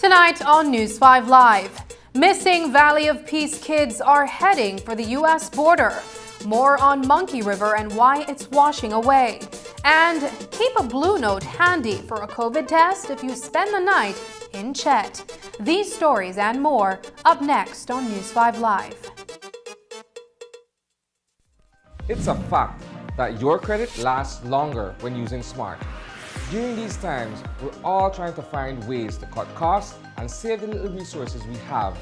Tonight on News 5 Live, missing Valley of Peace kids are heading for the U.S. border. More on Monkey River and why it's washing away. And keep a Blue Note handy for a COVID test if you spend the night in Chet. These stories and more up next on News 5 Live. It's a fact that your credit lasts longer when using Smart. During these times, we're all trying to find ways to cut costs and save the little resources we have.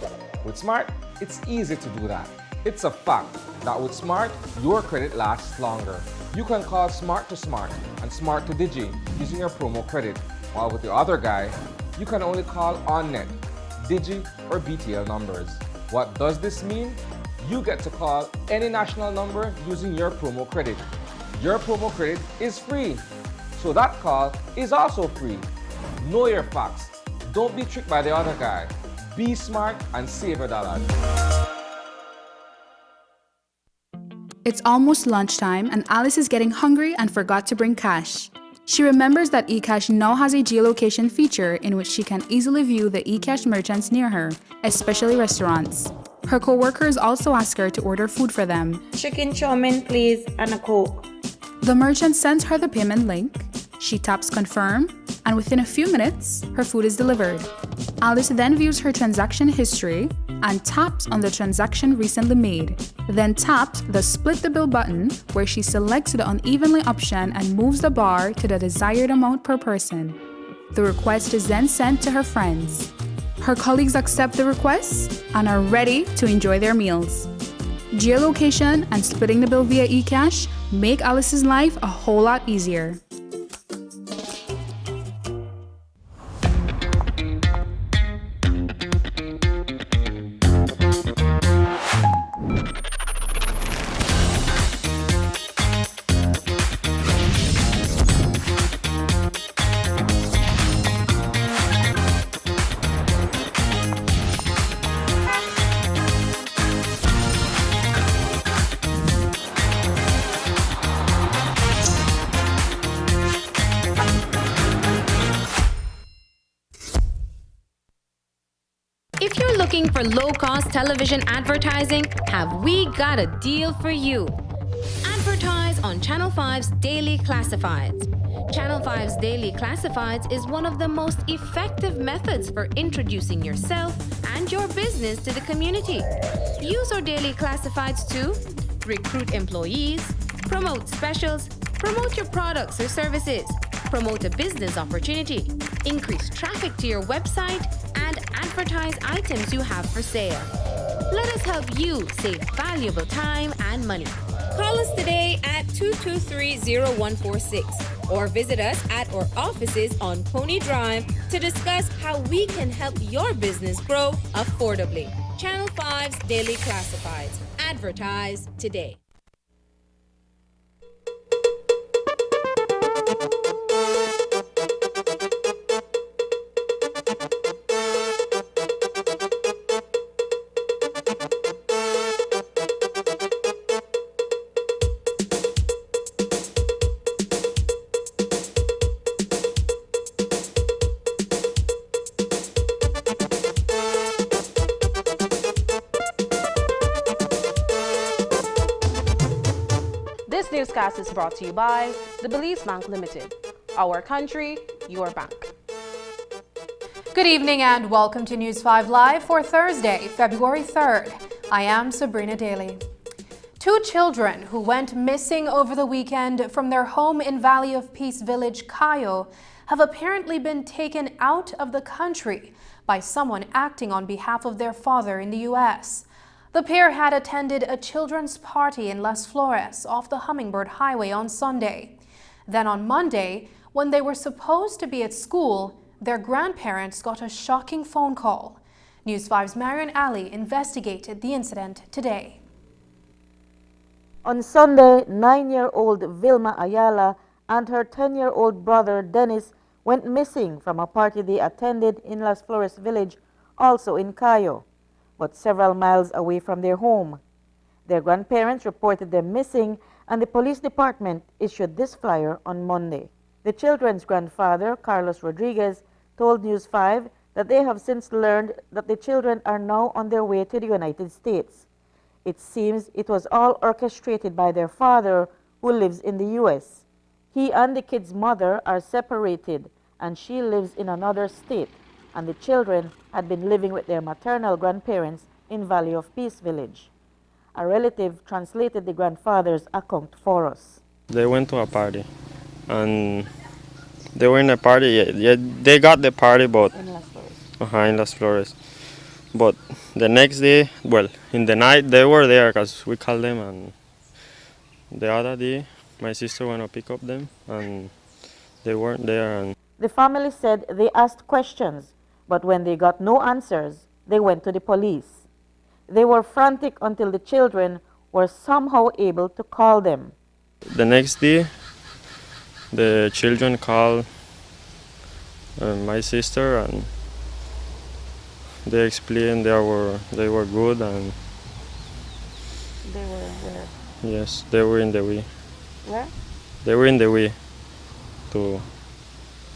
With Smart, it's easy to do that. It's a fact that with Smart, your credit lasts longer. You can call Smart to Smart and Smart to Digi using your promo credit, while with the other guy, you can only call on-net, Digi, or BTL numbers. What does this mean? You get to call any national number using your promo credit. Your promo credit is free, so that call is also free. Know your facts. Don't be tricked by the other guy. Be smart and save your dollars. It's almost lunchtime and Alice is getting hungry and forgot to bring cash. She remembers that eCash now has a geolocation feature in which she can easily view the eCash merchants near her, especially restaurants. Her co-workers also ask her to order food for them. Chicken chow mein, please, and a Coke. The merchant sends her the payment link. She taps confirm, and within a few minutes, her food is delivered. Alice then views her transaction history and taps on the transaction recently made. Then taps the split the bill button where she selects the unevenly option and moves the bar to the desired amount per person. The request is then sent to her friends. Her colleagues accept the request and are ready to enjoy their meals. Geolocation and splitting the bill via eCash make Alice's life a whole lot easier. If you're looking for low-cost television advertising, have we got a deal for you? Advertise on Channel 5's Daily Classifieds. Channel 5's Daily Classifieds is one of the most effective methods for introducing yourself and your business to the community. Use our Daily Classifieds to recruit employees, promote specials, promote your products or services, promote a business opportunity, increase traffic to your website, and advertise items you have for sale. Let us help you save valuable time and money. Call us today at 223-0146 or visit us at our offices on Pony Drive to discuss how we can help your business grow affordably. Channel 5's Daily Classifieds. Advertise today. This newscast is brought to you by the Belize Bank Limited. Our country, your bank. Good evening and welcome to News 5 Live for Thursday, February 3rd. I am Sabrina Daly. 2 children who went missing over the weekend from their home in Valley of Peace village, Cayo, have apparently been taken out of the country by someone acting on behalf of their father in the U.S. The pair had attended a children's party in Las Flores off the Hummingbird Highway on Sunday. Then on Monday, when they were supposed to be at school, their grandparents got a shocking phone call. News 5's Marion Ali investigated the incident today. On Sunday, 9-year-old Vilma Ayala and her 10-year-old brother Dennis went missing from a party they attended in Las Flores village, also in Cayo, but several miles away from their home. Their grandparents reported them missing, and the police department issued this flyer on Monday. The children's grandfather, Carlos Rodriguez, told News 5 that they have since learned that the children are now on their way to the United States. It seems it was all orchestrated by their father, who lives in the U.S. He and the kids' mother are separated, and she lives in another state, and the children had been living with their maternal grandparents in Valley of Peace village. A relative translated the grandfather's account for us. They went to a party, and they were in a party. Yeah, they got the party, but In Las Flores. in Las Flores. But the next day, well, in the night, they were there because we called them, and the other day, my sister went to pick up them, and they weren't there. And The family said they asked questions, but when they got no answers, they went to the police. They were frantic until the children were somehow able to call them. the next day, the children called my sister, and they explained they were good, and They were where? yes, they were in the way. Where? They were in the way to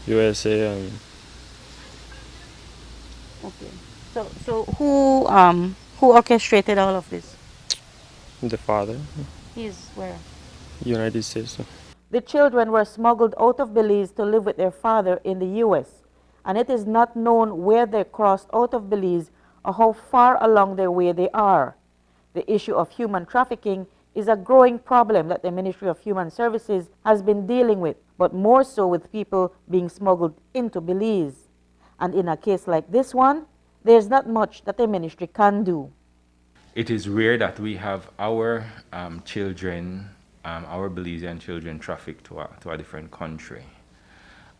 USA, and Okay. So who orchestrated all of this? the father, He's where? United States. The children were smuggled out of Belize to live with their father in the U.S., and it is not known where they crossed out of Belize or how far along their way they are. The issue of human trafficking is a growing problem that the Ministry of Human Services has been dealing with, but more so with people being smuggled into Belize. And in a case like this one, there's not much that the ministry can do. It is rare that we have our children, our Belizean children, trafficked to a different country.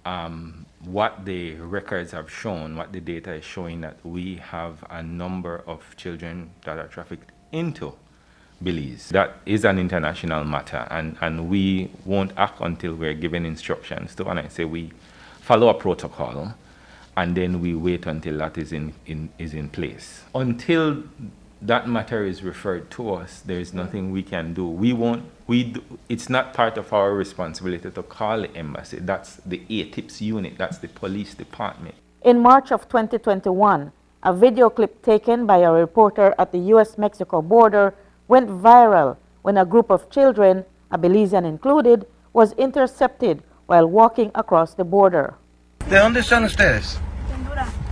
What the records have shown, what the data is showing, that we have a number of children that are trafficked into Belize. That is an international matter, and we won't act until we're given instructions to, and I say we follow a protocol, and then we wait until that is in place. Until that matter is referred to us, there is nothing we can do. It's not part of our responsibility to call the embassy. That's the ATIPS unit, that's the police department. In March of 2021, a video clip taken by a reporter at the U.S.-Mexico border went viral when a group of children, a Belizean included, was intercepted while walking across the border. ¿De dónde son ustedes?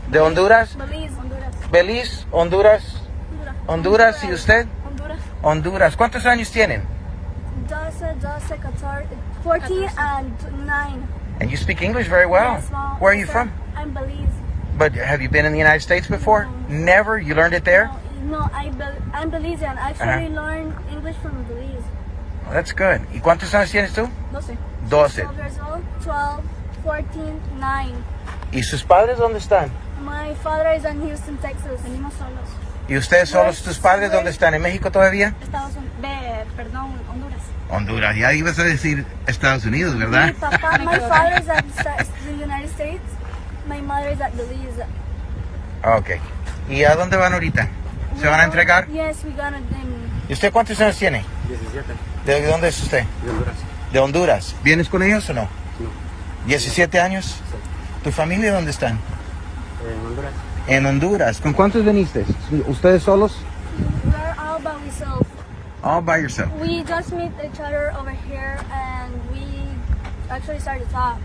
¿De Honduras? Belice, Honduras. Belice, Honduras. Honduras, ¿y usted? Honduras. ¿Cuántos años tienen? 14 and 9. And you speak English very well. Yes, Mom. Where are you from? I'm Belize. But have you been in the United States before? No. Never? You learned it there? No, I'm Belizean. I actually learned English from Belize. Oh, that's good. ¿Y cuántos años tienes tú? 12. 12. 12 years old, 12, 14, 9. ¿Y sus padres dónde están? My father is in Houston, Texas. Venimos solos. ¿Y ustedes solos, tus padres dónde están? ¿En México todavía? Honduras. Honduras. Ya ibas a decir Estados Unidos, ¿verdad? Mi papá, my father is at the United States. My mother is at Belize. Ok. ¿Y a dónde van ahorita? ¿Se van a entregar? Yes, we got it. ¿Y usted cuántos años tiene? 17. ¿De dónde es usted? De Honduras. ¿De Honduras? ¿Vienes con ellos o no? No. 17 años. Sí. ¿Tu familia dónde están? En Honduras. En Honduras. ¿Con cuántos viniste? ¿Ustedes solos? We're all by ourselves. All by yourself. We just meet each other over here and we actually started to talk.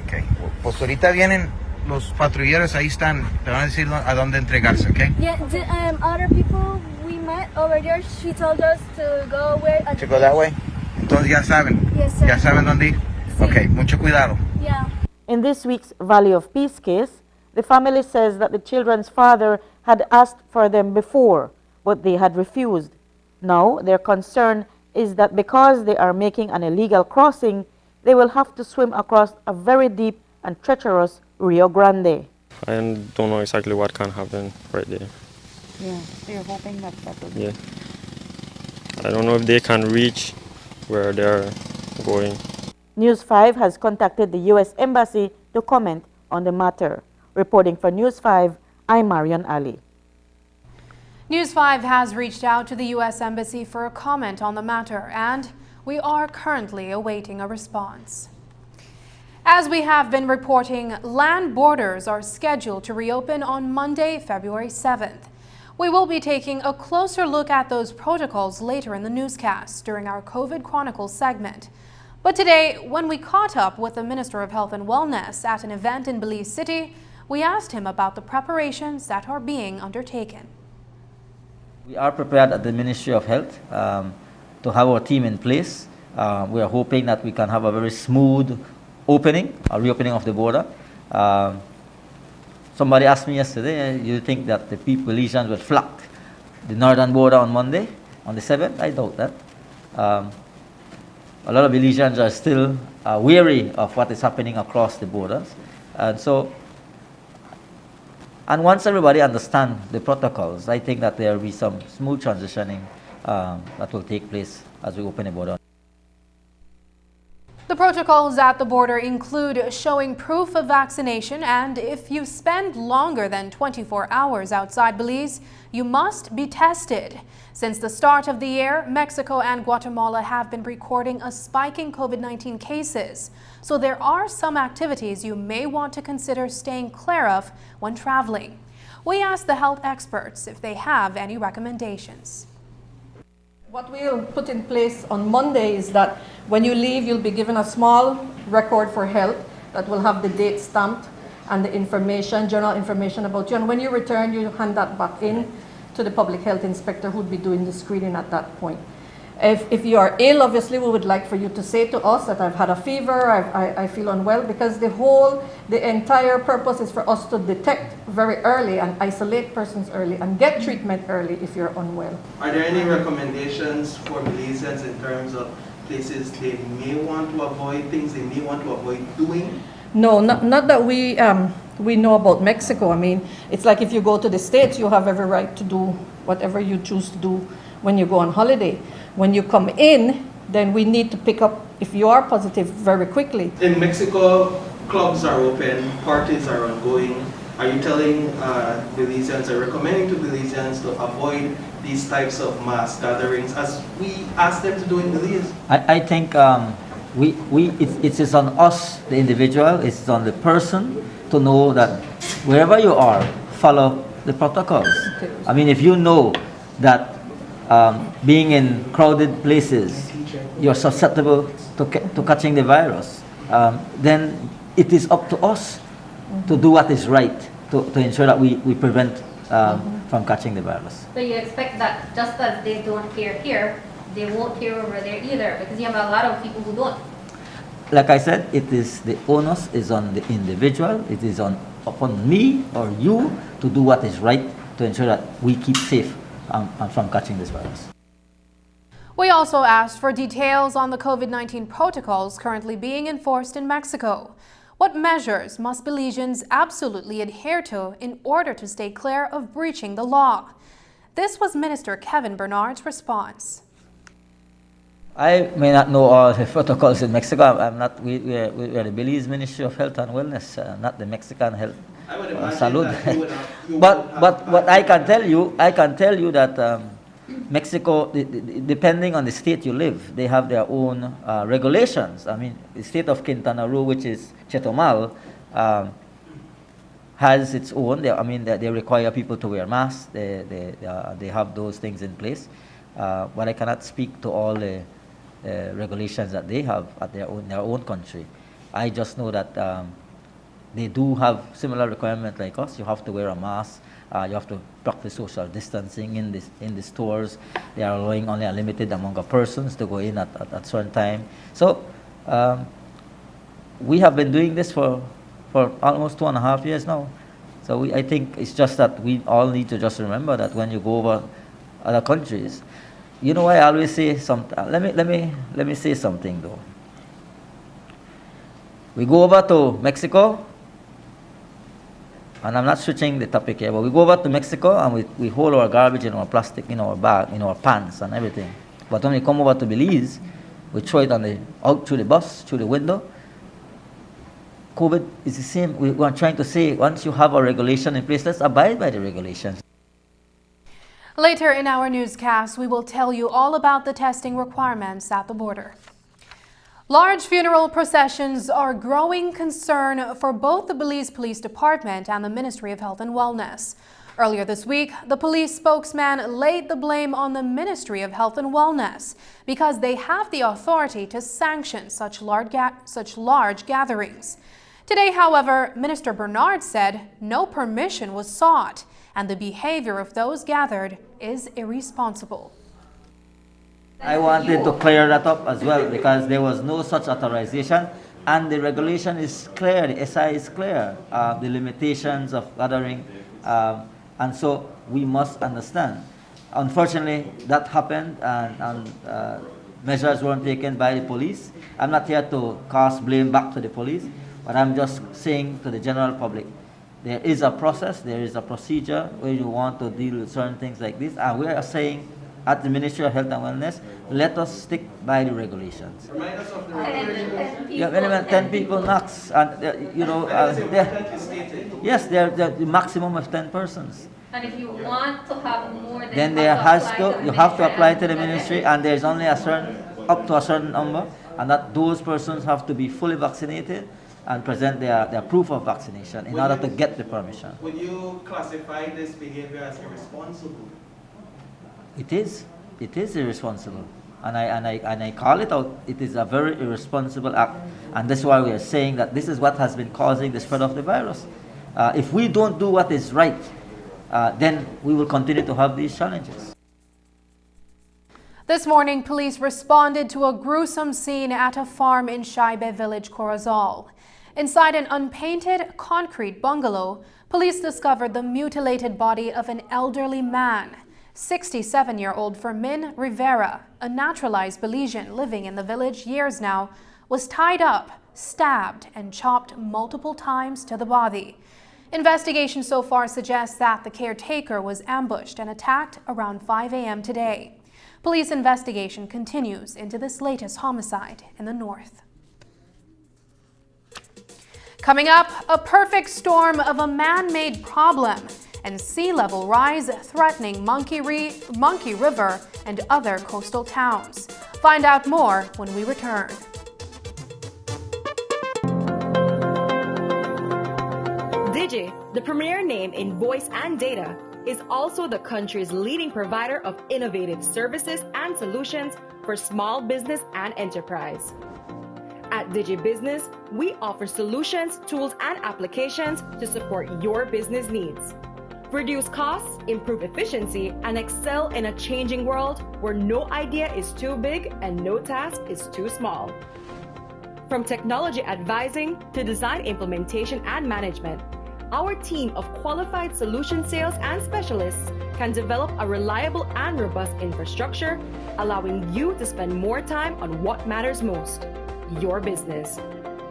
Ok. Pues ahorita vienen los patrulleros, ahí están. Te van a decir a dónde entregarse, ¿ok? Yeah, the other people we met over there, she told us to go where. To go that way. Entonces ya saben. Yes, sir. Ya saben dónde ir. Sí. Ok, mucho cuidado. Yeah. In this week's Valley of Peace case, the family says that the children's father had asked for them before, but they had refused. Now, their concern is that because they are making an illegal crossing, they will have to swim across a very deep and treacherous Rio Grande. I don't know exactly what can happen right there. Yeah, so you're hoping that will be. Yeah. I don't know if they can reach where they're going. News 5 has contacted the U.S. Embassy to comment on the matter. Reporting for News 5, I'm Marion Ali. News 5 has reached out to the U.S. Embassy for a comment on the matter, and we are currently awaiting a response. As we have been reporting, land borders are scheduled to reopen on Monday, February 7th. We will be taking a closer look at those protocols later in the newscast during our COVID Chronicles segment. But today, when we caught up with the Minister of Health and Wellness at an event in Belize City, we asked him about the preparations that are being undertaken. We are prepared at the Ministry of Health to have our team in place. We are hoping that we can have a very smooth reopening of the border. Somebody asked me yesterday, do you think that the Belizeans will flock the northern border on Monday, on the 7th? I doubt that. A lot of Belizeans are still wary of what is happening across the borders. And once everybody understands the protocols, I think that there will be some smooth transitioning that will take place as we open the border. The protocols at the border include showing proof of vaccination, and if you spend longer than 24 hours outside Belize, you must be tested. Since the start of the year, Mexico and Guatemala have been recording a spike in COVID-19 cases. So there are some activities you may want to consider staying clear of when traveling. We asked the health experts if they have any recommendations. What we'll put in place on Monday is that when you leave, you'll be given a small record for health that will have the date stamped and the information, general information about you. And when you return, you hand that back in to the public health inspector who would be doing the screening at that point. If you are ill, obviously we would like for you to say to us that I've had a fever, I feel unwell, because the entire purpose is for us to detect very early and isolate persons early and get treatment early if you're unwell. Are there any recommendations for Belizeans in terms of places they may want to avoid, things they may want to avoid doing? No, not that we know about Mexico. I mean, it's like if you go to the States, you have every right to do whatever you choose to do when you go on holiday. When you come in, then we need to pick up if you are positive very quickly. In Mexico, clubs are open, parties are ongoing. Are you telling Belizeans, or recommending to Belizeans to avoid these types of mass gatherings as we ask them to do in Belize? I think it is on us, the individual, it's on the person to know that wherever you are, follow the protocols. I mean, if you know that being in crowded places, you're susceptible to catching the virus, then it is up to us to do what is right to ensure that we prevent from catching the virus. So you expect that just as they don't care here, they won't care over there either, because you have a lot of people who don't. Like I said, it is the onus is on the individual. It is upon me or you to do what is right to ensure that we keep safe from catching this virus. We also asked for details on the COVID-19 protocols currently being enforced in Mexico. What measures must Belizeans absolutely adhere to in order to stay clear of breaching the law? This was Minister Kevin Bernard's response. I may not know all the protocols in Mexico. I'm not. We are the Belize Ministry of Health and Wellness, not the Mexican Health Salud. But what I can tell you that Mexico, depending on the state you live, they have their own regulations. I mean, the state of Quintana Roo, which is Chetumal, has its own. They require people to wear masks. They have those things in place. But I cannot speak to all the regulations that they have at their own country. I just know that they do have similar requirements like us. You have to wear a mask. You have to practice social distancing in the stores. They are allowing only a limited amount of persons to go in at certain time. So we have been doing this for almost 2.5 years now. So I think it's just that we all need to just remember that when you go over other countries, you know, I always say something. Let me say something though. We go over to Mexico, and I'm not switching the topic here, but we go over to Mexico and we hold our garbage in our plastic, in our bag, in our pants and everything. But when we come over to Belize, we throw it out through the bus, through the window. COVID is the same. We are trying to say, once you have a regulation in place, let's abide by the regulations. Later in our newscast, we will tell you all about the testing requirements at the border. Large funeral processions are growing concern for both the Belize Police Department and the Ministry of Health and Wellness. Earlier this week, the police spokesman laid the blame on the Ministry of Health and Wellness because they have the authority to sanction such large gatherings. Today, however, Minister Bernard said no permission was sought and the behavior of those gathered is irresponsible. I wanted to clear that up as well because there was no such authorization and the regulation is clear, the SI is clear, the limitations of gathering, and so we must understand. Unfortunately, that happened and measures weren't taken by the police. I'm not here to cast blame back to the police, but I'm just saying to the general public, there is a process, there is a procedure where you want to deal with certain things like this, and we are saying at the Ministry of Health and Wellness, let us stick by the regulations. Remind us of the regulations. Yeah, 10 people max, and yes, they're the maximum of 10 persons. And if you want to have more, then you have to apply to the ministry, and there's only up to a certain number, and that those persons have to be fully vaccinated and present their proof of vaccination in order to get the permission. Would you classify this behavior as irresponsible? It is irresponsible, and I call it out. It is a very irresponsible act, and that's why we are saying that this is what has been causing the spread of the virus. If we don't do what is right, then we will continue to have these challenges. This morning, police responded to a gruesome scene at a farm in Shaibe village, Corazal. Inside an unpainted concrete bungalow, police discovered the mutilated body of an elderly man. 67-year-old Fermin Rivera, a naturalized Belizean living in the village years now, was tied up, stabbed, and chopped multiple times to the body. Investigation so far suggests that the caretaker was ambushed and attacked around 5 a.m. today. Police investigation continues into this latest homicide in the north. Coming up, a perfect storm of a man-made problem and sea level rise threatening Monkey River and other coastal towns. Find out more when we return. Digi, the premier name in voice and data, is also the country's leading provider of innovative services and solutions for small business and enterprise. At Digi Business, we offer solutions, tools, and applications to support your business needs. Reduce costs, improve efficiency, and excel in a changing world where no idea is too big and no task is too small. From technology advising to design implementation and management, our team of qualified solution sales and specialists can develop a reliable and robust infrastructure, allowing you to spend more time on what matters most, your business.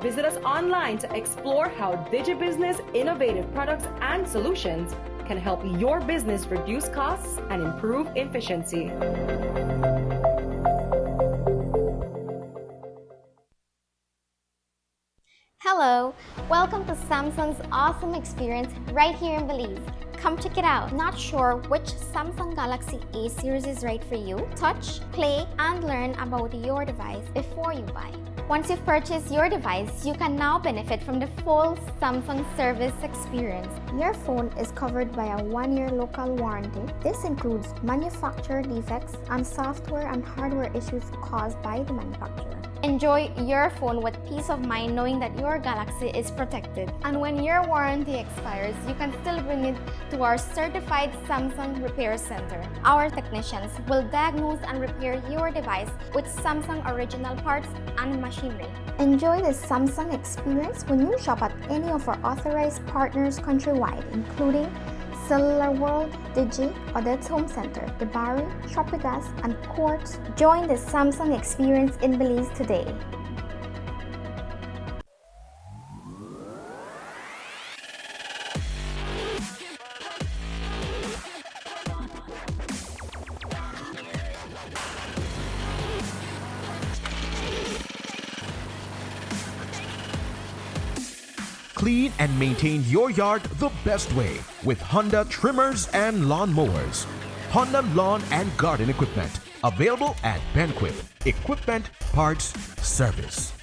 Visit us online to explore how DigiBusiness innovative products and solutions can help your business reduce costs and improve efficiency. Hello, welcome to Samsung's awesome experience right here in Belize. Come check it out. Not sure which Samsung Galaxy A series is right for you? Touch, play, and learn about your device before you buy. Once you've purchased your device, you can now benefit from the full Samsung service experience. Your phone is covered by a 1-year local warranty. This includes manufacturer defects and software and hardware issues caused by the manufacturer. Enjoy your phone with peace of mind knowing that your Galaxy is protected. And when your warranty expires, you can still bring it to our certified Samsung Repair Center. Our technicians will diagnose and repair your device with Samsung original parts and machinery. Enjoy the Samsung experience when you shop at any of our authorized partners countrywide, including Cellular World, Digi, Odette's Home Center, Debari, Shopigas, and Quartz. Join the Samsung experience in Belize today. Clean and maintain your yard the best way with Honda trimmers and lawn mowers. Honda Lawn and Garden Equipment. Available at Benquip. Equipment, parts, service.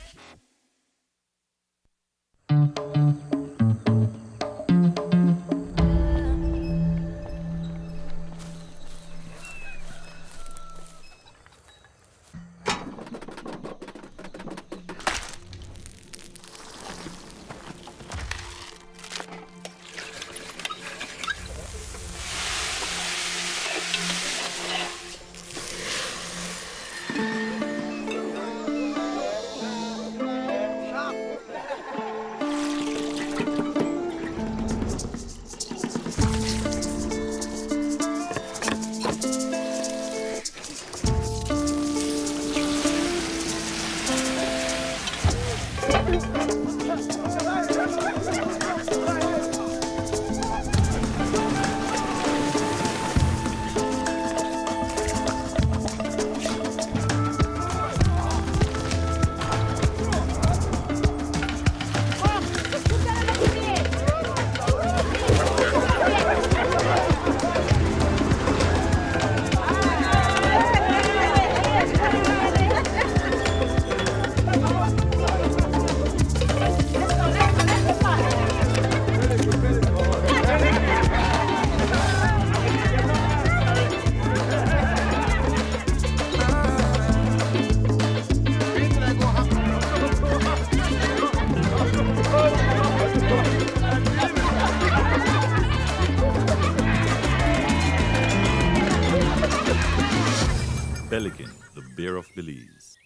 Pelican, the bear of Belize.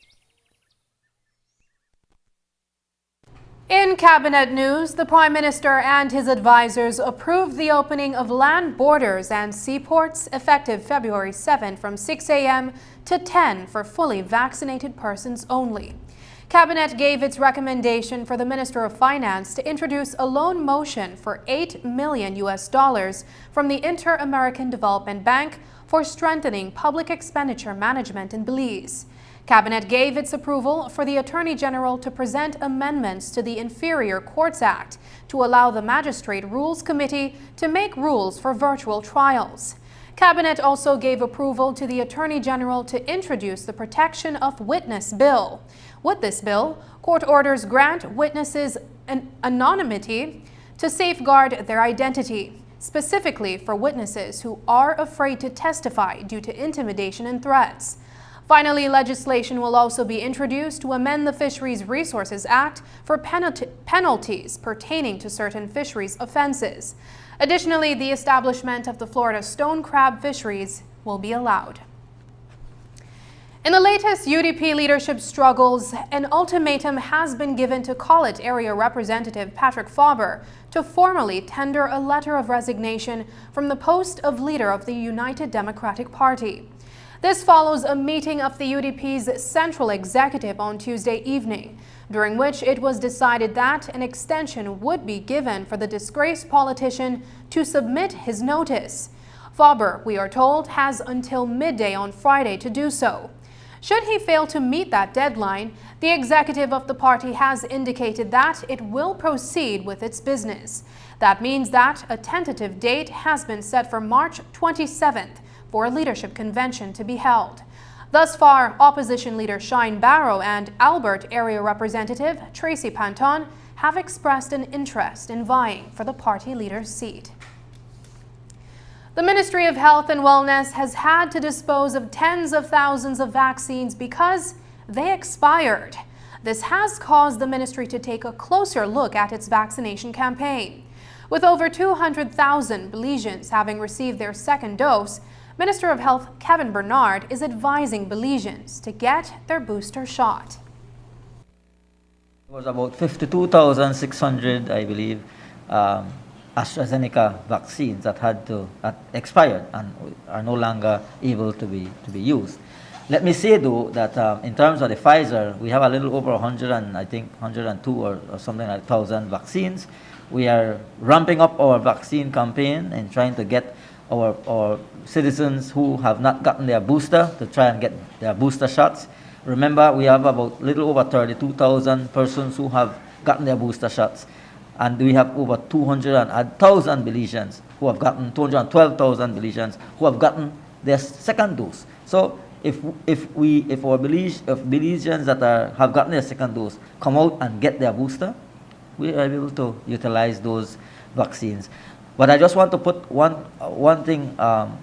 In cabinet news, the Prime Minister and his advisors approved the opening of land borders and seaports effective February 7 from 6 a.m. to 10 for fully vaccinated persons only. Cabinet gave its recommendation for the Minister of Finance to introduce a loan motion for $8 million from the Inter-American Development Bank for strengthening public expenditure management in Belize. Cabinet gave its approval for the Attorney General to present amendments to the Inferior Courts Act to allow the Magistrate Rules Committee to make rules for virtual trials. Cabinet also gave approval to the Attorney General to introduce the Protection of Witness Bill. With this bill, court orders grant witnesses an anonymity to safeguard their identity, specifically for witnesses who are afraid to testify due to intimidation and threats. Finally, legislation will also be introduced to amend the Fisheries Resources Act for penalties pertaining to certain fisheries offenses. Additionally, the establishment of the Florida stone crab fisheries will be allowed. In the latest UDP leadership struggles, an ultimatum has been given to College Area Representative Patrick Faber to formally tender a letter of resignation from the post of leader of the United Democratic Party. This follows a meeting of the UDP's Central Executive on Tuesday evening, during which it was decided that an extension would be given for the disgraced politician to submit his notice. Faber, we are told, has until midday on Friday to do so. Should he fail to meet that deadline, the executive of the party has indicated that it will proceed with its business. That means that a tentative date has been set for March 27th for a leadership convention to be held. Thus far, opposition leader Shine Barrow and Albert Area Representative Tracy Panton have expressed an interest in vying for the party leader's seat. The Ministry of Health and Wellness has had to dispose of tens of thousands of vaccines because they expired. This has caused the ministry to take a closer look at its vaccination campaign. With over 200,000 Belizeans having received their second dose, Minister of Health Kevin Bernard is advising Belizeans to get their booster shot. It was about 52,600, I believe, AstraZeneca vaccines that expired and are no longer able to be used. Let me say though that in terms of the Pfizer, we have a little over 100 and I think 102 or something like 1,000 vaccines. We are ramping up our vaccine campaign and trying to get our citizens who have not gotten their booster to try and get their booster shots. Remember, we have about little over 32,000 persons who have gotten their booster shots, and we have over 200,000 Belizeans who have gotten 212,000 Belizeans who have gotten their second dose. So if Belizeans that have gotten their second dose come out and get their booster, we are able to utilize those vaccines. But I just want to put one thing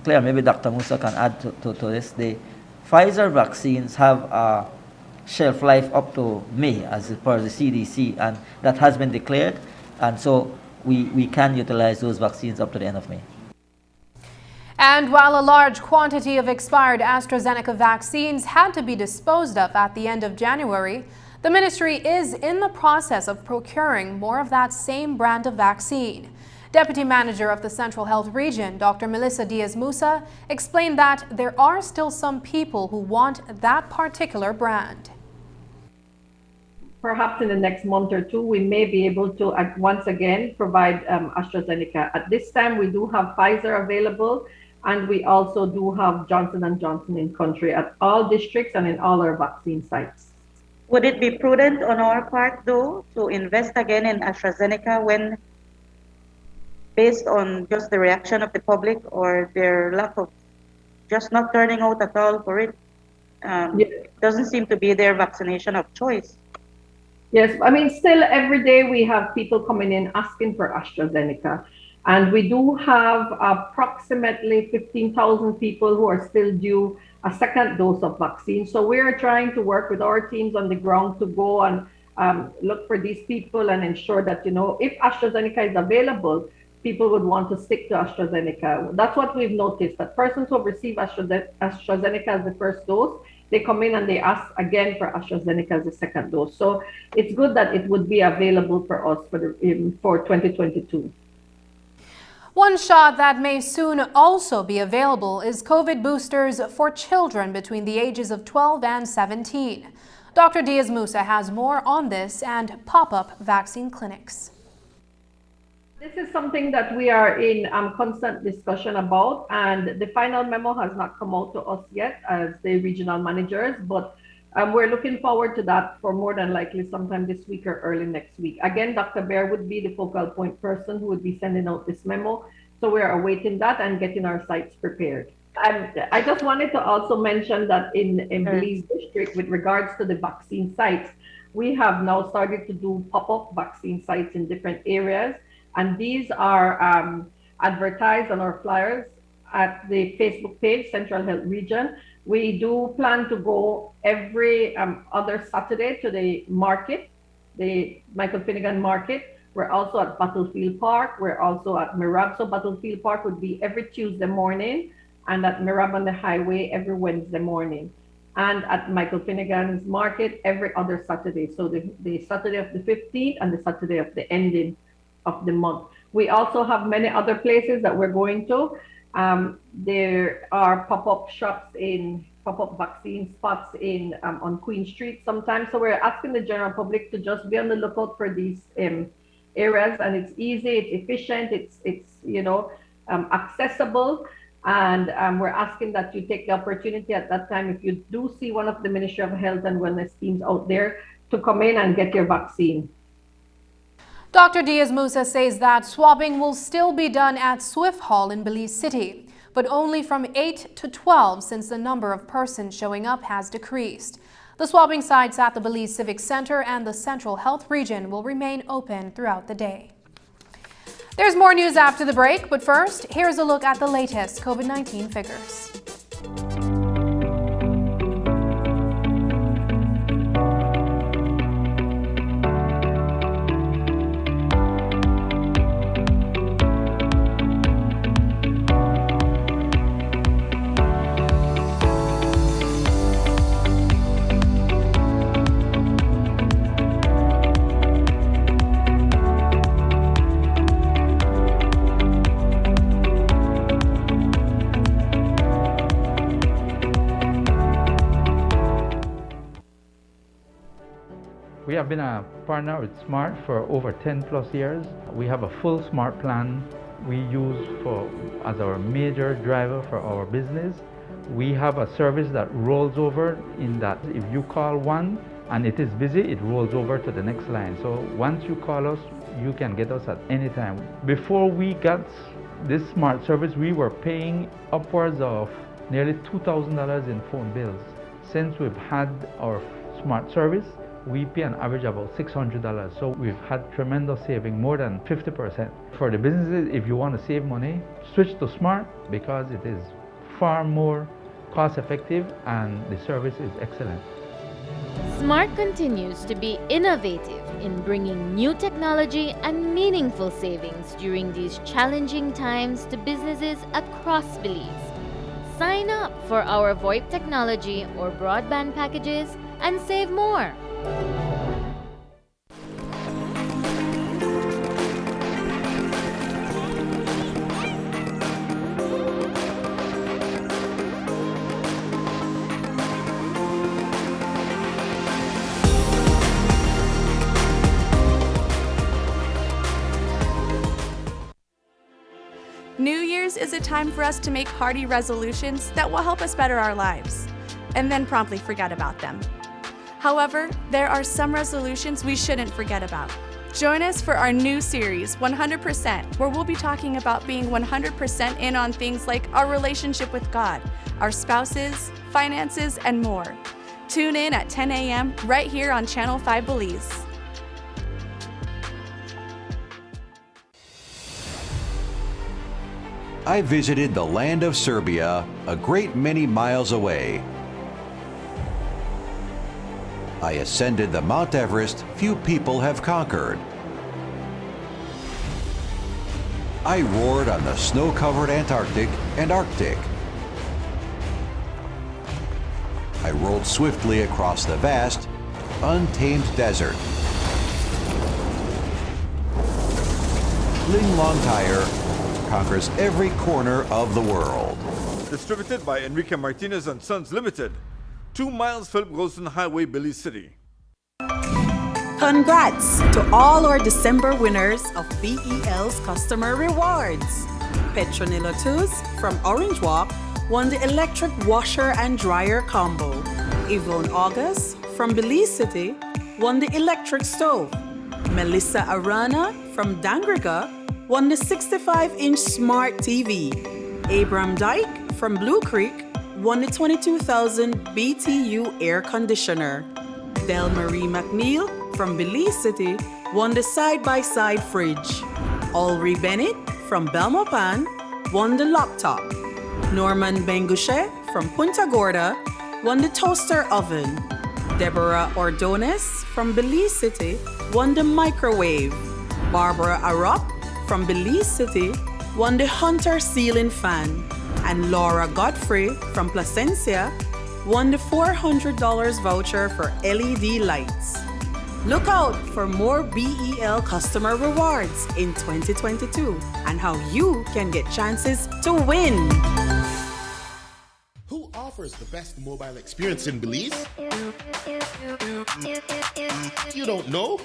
clear. Maybe Dr. Musa can add to this. The Pfizer vaccines have a shelf life up to May, as per the CDC, and that has been declared. And so we can utilize those vaccines up to the end of May. And while a large quantity of expired AstraZeneca vaccines had to be disposed of at the end of January, the ministry is in the process of procuring more of that same brand of vaccine. Deputy Manager of the Central Health Region, Dr. Melissa Diaz-Musa, explained that there are still some people who want that particular brand. Perhaps in the next month or two, we may be able to once again provide AstraZeneca. At this time, we do have Pfizer available, and we also do have Johnson & Johnson in country at all districts and in all our vaccine sites. Would it be prudent on our part, though, to invest again in AstraZeneca when, based on just the reaction of the public or their lack of just not turning out at all for it, doesn't seem to be their vaccination of choice? Yes, I mean, still every day we have people coming in asking for AstraZeneca. And we do have approximately 15,000 people who are still due a second dose of vaccine. So we are trying to work with our teams on the ground to go and look for these people and ensure that, you know, if AstraZeneca is available, people would want to stick to AstraZeneca. That's what we've noticed, that persons who have received AstraZeneca as the first dose, they come in and they ask again for AstraZeneca as the second dose. So it's good that it would be available for us for 2022. One shot that may soon also be available is COVID boosters for children between the ages of 12 and 17. Dr. Diaz-Musa has more on this and pop-up vaccine clinics. This is something that we are in constant discussion about, and the final memo has not come out to us yet as the regional managers, but we're looking forward to that for more than likely sometime this week or early next week. Again, Dr. Baer would be the focal point person who would be sending out this memo, so we're awaiting that and getting our sites prepared. I just wanted to also mention that in Belize District, with regards to the vaccine sites, we have now started to do pop-up vaccine sites in different areas. And these are advertised on our flyers at the Facebook page, Central Health Region. We do plan to go every other Saturday to the market, the Michael Finnegan Market. We're also at Battlefield Park. We're also at Mirab. So Battlefield Park would be every Tuesday morning, and at Mirab on the Highway every Wednesday morning. And at Michael Finnegan's Market every other Saturday. So the Saturday of the 15th and the Saturday of the ending of the month. We also have many other places that we're going to. There are pop-up shops pop-up vaccine spots on Queen Street sometimes. So we're asking the general public to just be on the lookout for these areas, and it's easy, it's efficient, it's accessible. And we're asking that you take the opportunity at that time, if you do see one of the Ministry of Health and Wellness teams out there, to come in and get your vaccine. Dr. Diaz-Musa says that swabbing will still be done at Swift Hall in Belize City, but only from 8 to 12 since the number of persons showing up has decreased. The swabbing sites at the Belize Civic Center and the Central Health Region will remain open throughout the day. There's more news after the break, but first, here's a look at the latest COVID-19 figures. We have been a partner with Smart for over 10 plus years. We have a full Smart plan we use as our major driver for our business. We have a service that rolls over in that if you call one and it is busy, it rolls over to the next line. So once you call us, you can get us at any time. Before we got this Smart service, we were paying upwards of nearly $2,000 in phone bills. Since we've had our Smart service, we pay an average of about $600. So we've had tremendous saving, more than 50%. For the businesses, if you want to save money, switch to Smart because it is far more cost effective and the service is excellent. Smart continues to be innovative in bringing new technology and meaningful savings during these challenging times to businesses across Belize. Sign up for our VoIP technology or broadband packages and save more. New Year's is a time for us to make hearty resolutions that will help us better our lives, and then promptly forget about them. However, there are some resolutions we shouldn't forget about. Join us for our new series, 100%, where we'll be talking about being 100% in on things like our relationship with God, our spouses, finances, and more. Tune in at 10 a.m. right here on Channel 5 Belize. I visited the land of Serbia, a great many miles away. I ascended the Mount Everest few people have conquered. I roared on the snow-covered Antarctic and Arctic. I rolled swiftly across the vast, untamed desert. Ling Long Tire conquers every corner of the world. Distributed by Enrique Martinez and Sons Limited. 2 miles Philip Golson Highway, Belize City. Congrats to all our December winners of BEL's Customer Rewards. Petronilo 2s from Orange Walk won the electric washer and dryer combo. Yvonne August from Belize City won the electric stove. Melissa Arana from Dangriga won the 65-inch smart TV. Abram Dyke from Blue Creek won the 22,000 BTU air conditioner. Del Marie McNeil from Belize City won the side-by-side fridge. Ulrey Bennett from Belmopan won the laptop. Norman Benguche from Punta Gorda won the toaster oven. Deborah Ordonez from Belize City won the microwave. Barbara Arop from Belize City won the Hunter ceiling fan. And Laura Godfrey from Placencia won the $400 voucher for LED lights. Look out for more BEL customer rewards in 2022 and how you can get chances to win. Who offers the best mobile experience in Belize? You don't know?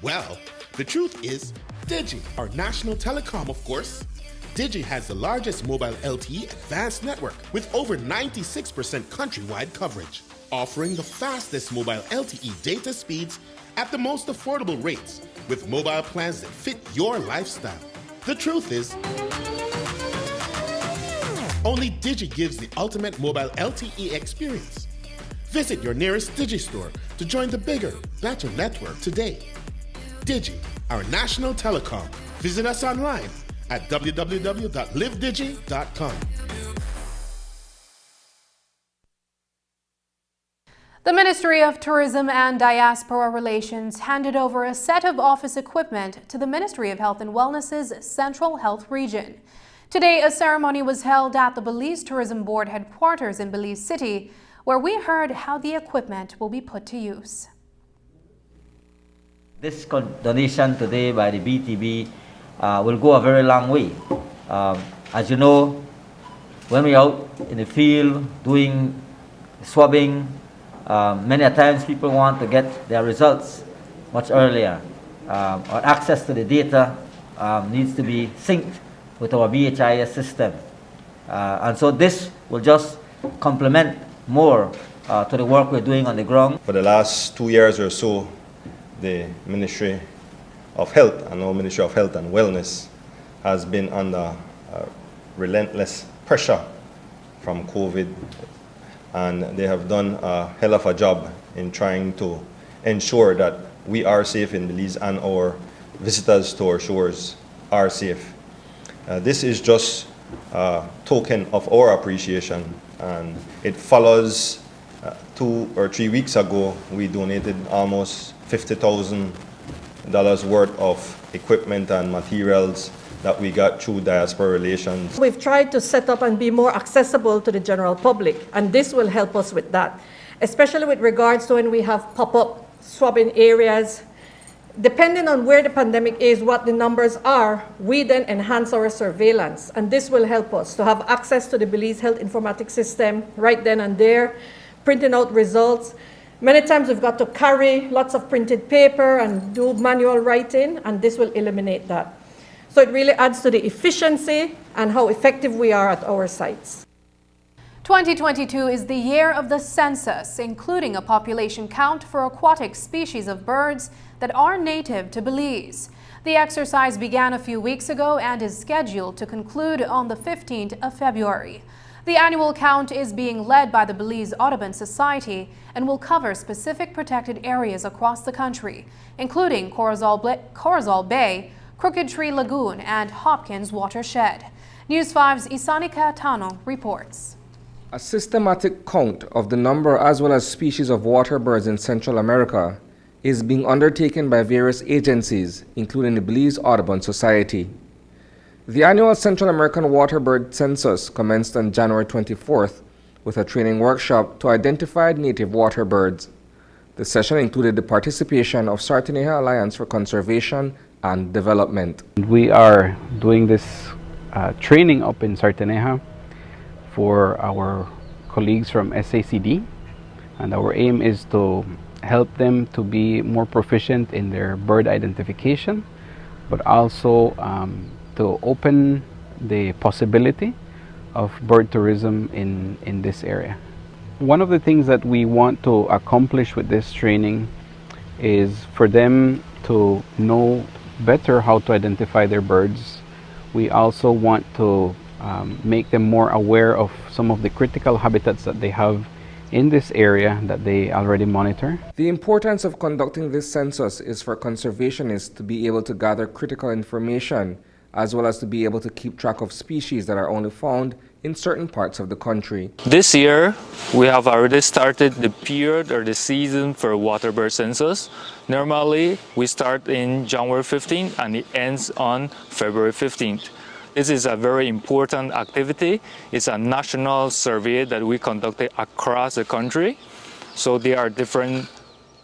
Well, the truth is Digi, our national telecom, of course. Digi has the largest mobile LTE advanced network with over 96% countrywide coverage, offering the fastest mobile LTE data speeds at the most affordable rates with mobile plans that fit your lifestyle. The truth is, only Digi gives the ultimate mobile LTE experience. Visit your nearest Digi store to join the bigger, better network today. Digi, our national telecom. Visit us online at www.livedigi.com. The Ministry of Tourism and Diaspora Relations handed over a set of office equipment to the Ministry of Health and Wellness's Central Health Region. Today, a ceremony was held at the Belize Tourism Board headquarters in Belize City, where we heard how the equipment will be put to use. This donation today by the BTB will go a very long way. As you know, when we're out in the field doing swabbing, many a times people want to get their results much earlier. Or access to the data needs to be synced with our BHIS system. And so this will just complement more to the work we're doing on the ground. For the last 2 years or so, the Ministry of Health and our Ministry of Health and Wellness has been under relentless pressure from COVID, and they have done a hell of a job in trying to ensure that we are safe in Belize and our visitors to our shores are safe. This is just a token of our appreciation, and it follows 2 or 3 weeks ago we donated almost $50,000 worth of equipment and materials that we got through diaspora relations. We've tried to set up and be more accessible to the general public, and this will help us with that, especially with regards to when we have pop-up swabbing areas. Depending on where the pandemic is, what the numbers are, we then enhance our surveillance, and this will help us to have access to the Belize Health Informatics System right then and there, printing out results. Many times we've got to carry lots of printed paper and do manual writing, and this will eliminate that. So it really adds to the efficiency and how effective we are at our sites. 2022 is the year of the census, including a population count for aquatic species of birds that are native to Belize. The exercise began a few weeks ago and is scheduled to conclude on the 15th of February. The annual count is being led by the Belize Audubon Society and will cover specific protected areas across the country, including Corazal Bay, Crooked Tree Lagoon, and Hopkins Watershed. News 5's Isanika Tano reports. A systematic count of the number as well as species of water birds in Central America is being undertaken by various agencies, including the Belize Audubon Society. The annual Central American water bird census commenced on January 24th with a training workshop to identify native water birds. The session included the participation of Sarteneja Alliance for Conservation and Development. We are doing this training up in Sarteneja for our colleagues from SACD, and our aim is to help them to be more proficient in their bird identification, but also to open the possibility of bird tourism in this area. One of the things that we want to accomplish with this training is for them to know better how to identify their birds. We also want to make them more aware of some of the critical habitats that they have in this area that they already monitor. The importance of conducting this census is for conservationists to be able to gather critical information, as well as to be able to keep track of species that are only found in certain parts of the country. This year, we have already started the period or the season for water bird census. Normally, we start in January 15th and it ends on February 15th. This is a very important activity. It's a national survey that we conducted across the country. So there are different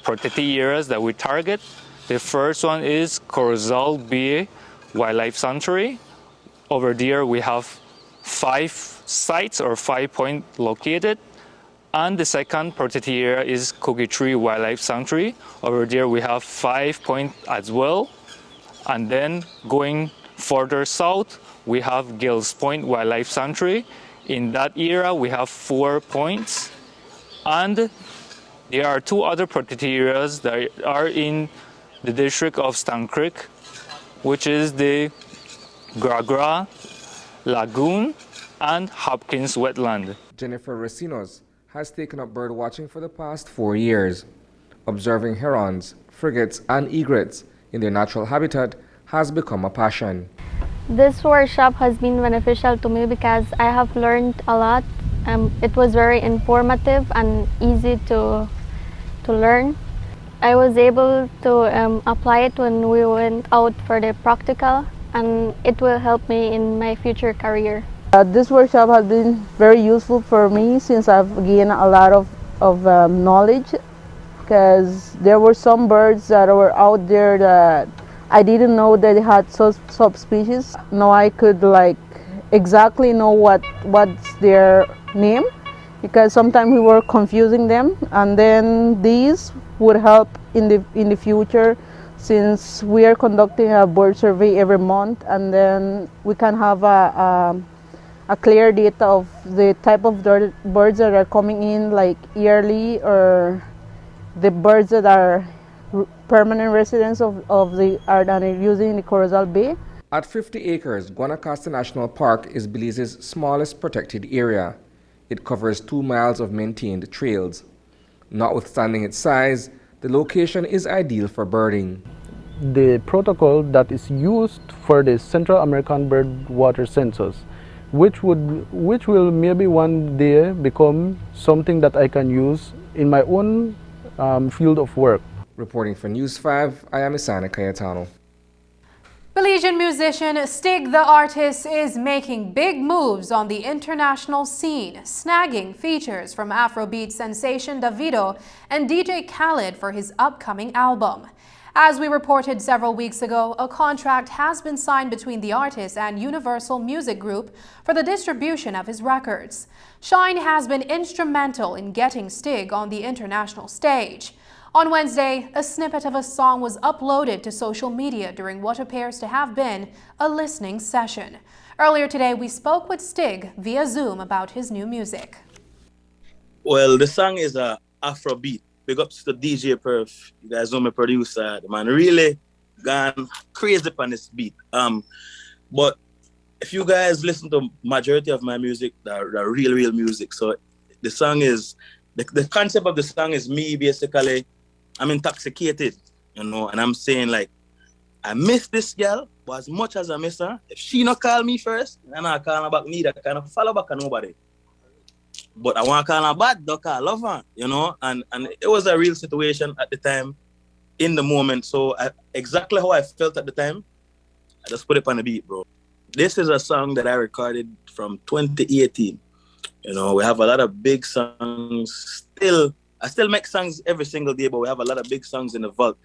protected areas that we target. The first one is Corozal Bay Wildlife Sanctuary. Over there, we have 5 sites or 5 points located. And the second protected area is Cookie Tree Wildlife Sanctuary. Over there, we have 5 points as well. And then going further south, we have Gills Point Wildlife Sanctuary. In that area, we have 4 points. And there are 2 other protected areas that are in the district of Stan Creek, which is the Gragra Lagoon and Hopkins Wetland. Jennifer Recinos has taken up bird watching for the past 4 years. Observing herons, frigates, and egrets in their natural habitat has become a passion. This workshop has been beneficial to me because I have learned a lot. It was very informative and easy to learn. I was able to apply it when we went out for the practical, and it will help me in my future career. This workshop has been very useful for me since I've gained a lot of knowledge, because there were some birds that were out there that I didn't know that they had subspecies. Now I could exactly know what's their name, because sometimes we were confusing them, and then these would help in the future, since we are conducting a bird survey every month, and then we can have a clear data of the type of birds that are coming in yearly, or the birds that are permanent residents of the art and are using the Corozal Bay. At 50 acres, Guanacaste National Park is Belize's smallest protected area. It covers 2 miles of maintained trails. Notwithstanding its size, the location is ideal for birding. The protocol that is used for the Central American bird water census, which will maybe one day become something that I can use in my own field of work. Reporting for News 5, I am Isana Cayetano. Belizean musician Stig the Artist is making big moves on the international scene, snagging features from Afrobeat sensation Davido and DJ Khaled for his upcoming album. As we reported several weeks ago, a contract has been signed between the artist and Universal Music Group for the distribution of his records. Shine has been instrumental in getting Stig on the international stage. On Wednesday, a snippet of a song was uploaded to social media during what appears to have been a listening session. Earlier today, we spoke with Stig via Zoom about his new music. Well, the song is a Afrobeat. Big ups to DJ Perf. You guys know my producer. The man really gone crazy on this beat. But if you guys listen to majority of my music, the real music. So the song is, the concept of the song is me basically, I'm intoxicated, and I'm saying I miss this girl, but as much as I miss her, if she not call me first, then I call her back neither, kind of follow back on nobody. But I want to call her bad, don't call love her, and it was a real situation at the time, in the moment. So exactly how I felt at the time, I just put it on the beat, bro. This is a song that I recorded from 2018. We have a lot of big songs still. I still make songs every single day, but we have a lot of big songs in the vault.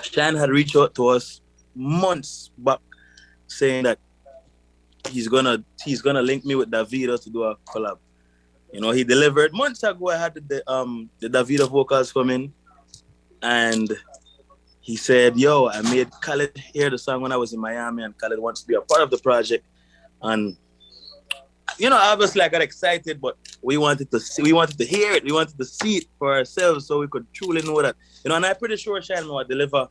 Shine had reached out to us months back saying that he's gonna link me with Davido to do a collab. He delivered months ago. I had the Davido vocals coming, and he said, "Yo, I made Khaled hear the song when I was in Miami, and Khaled wants to be a part of the project." And obviously I got excited, but we wanted to hear it, we wanted to see it for ourselves, so we could truly know that, and I'm pretty sure Shine will deliver,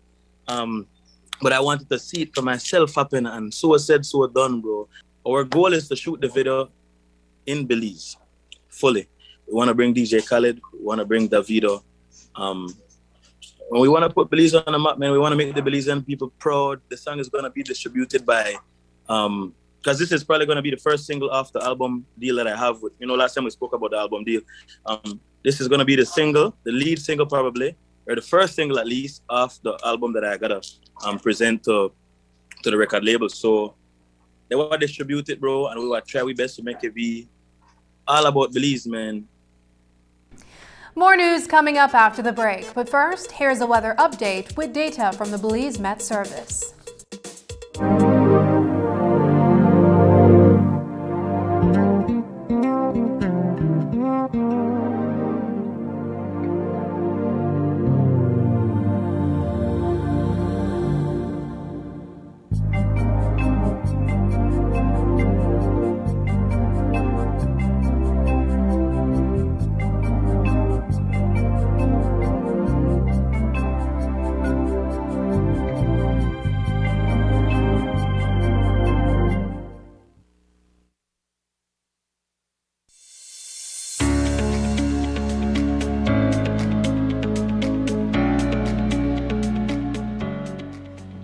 but I wanted to see it for myself happen, and so said, so done, bro. Our goal is to shoot the video in Belize, fully. We want to bring DJ Khaled, we want to bring Davido, we want to put Belize on the map, man. We want to make the Belizean people proud. The song is going to be distributed by because this is probably going to be the first single off the album deal that I have with, last time we spoke about the album deal. This is going to be the single, the lead single probably, or the first single at least off the album that I got to present to the record label. So they want to distribute it, bro, and we will try our best to make it be all about Belize, man. More news coming up after the break, but first, here's a weather update with data from the Belize Met Service.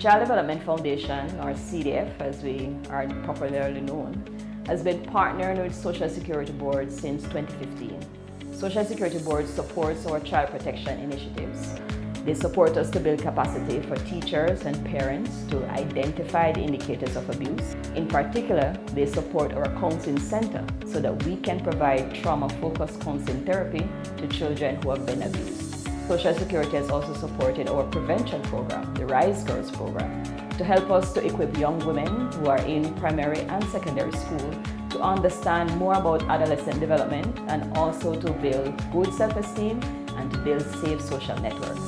Child Development Foundation, or CDF as we are popularly known, has been partnering with Social Security Board since 2015. Social Security Board supports our child protection initiatives. They support us to build capacity for teachers and parents to identify the indicators of abuse. In particular, they support our counseling center so that we can provide trauma-focused counseling therapy to children who have been abused. Social Security has also supported our prevention program, the Rise Girls program, to help us to equip young women who are in primary and secondary school to understand more about adolescent development and also to build good self-esteem and to build safe social networks.